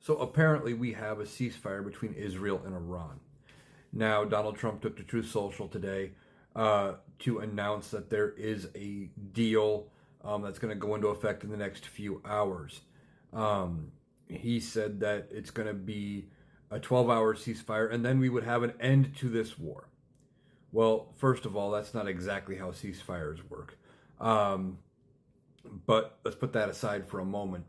So apparently we have a ceasefire between Israel and Iran. Now, Donald Trump took to Truth Social today to announce that there is a deal that's going to go into effect in the next few hours. He said that it's going to be a 12-hour ceasefire, and then we would have an end to this war. Well, first of all, that's not exactly how ceasefires work. Um, but let's put that aside for a moment.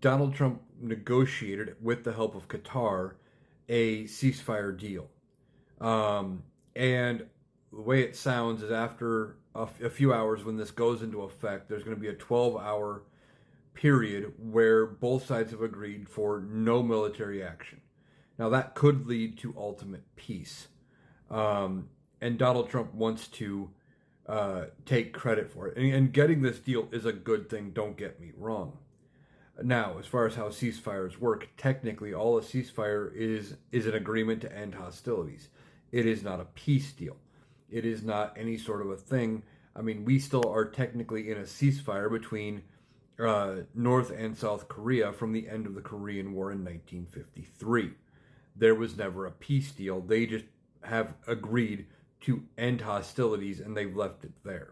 Donald Trump negotiated, with the help of Qatar, a ceasefire deal. And the way it sounds is after a few hours, when this goes into effect, there's going to be a 12-hour period where both sides have agreed for no military action. Now, that could lead to ultimate peace. And Donald Trump wants to take credit for it. And getting this deal is a good thing, don't get me wrong. Now, as far as how ceasefires work, technically all a ceasefire is an agreement to end hostilities. It is not a peace deal. It is not any sort of a thing. I mean, we still are technically in a ceasefire between North and South Korea from the end of the Korean War in 1953. There was never a peace deal. They just have agreed to end hostilities, and they've left it there.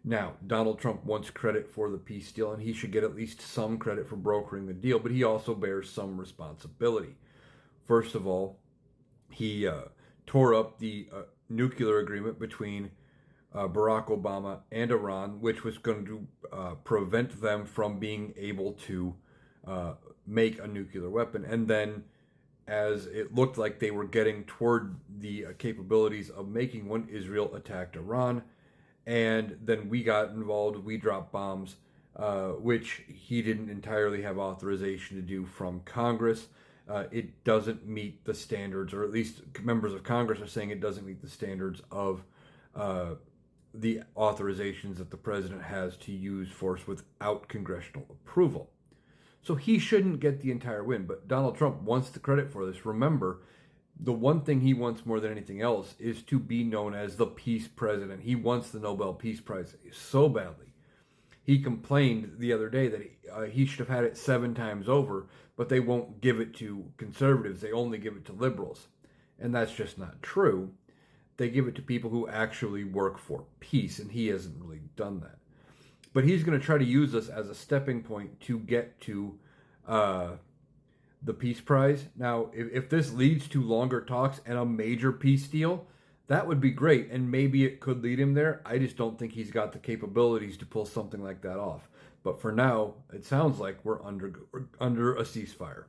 Now, Donald Trump wants credit for the peace deal, and he should get at least some credit for brokering the deal, but he also bears some responsibility. First of all, he tore up the nuclear agreement between Barack Obama and Iran, which was going to prevent them from being able to make a nuclear weapon. And then, as it looked like they were getting toward the capabilities of making one, Israel attacked Iran. And then we got involved. We dropped bombs, which he didn't entirely have authorization to do from Congress. It doesn't meet the standards, or at least members of Congress are saying it doesn't meet the standards of the authorizations that the president has to use force without congressional approval. So he shouldn't get the entire win, but Donald Trump wants the credit for this. Remember, the one thing he wants more than anything else is to be known as the peace president. He wants the Nobel Peace Prize so badly. He complained the other day that he should have had it 7 times over, but they won't give it to conservatives. They only give it to liberals. And that's just not true. They give it to people who actually work for peace, and he hasn't really done that. But he's going to try to use us as a stepping point to get to the Peace Prize. Now, if this leads to longer talks and a major peace deal, that would be great, and maybe it could lead him there. I just don't think he's got the capabilities to pull something like that off. But for now, it sounds like we're under a ceasefire.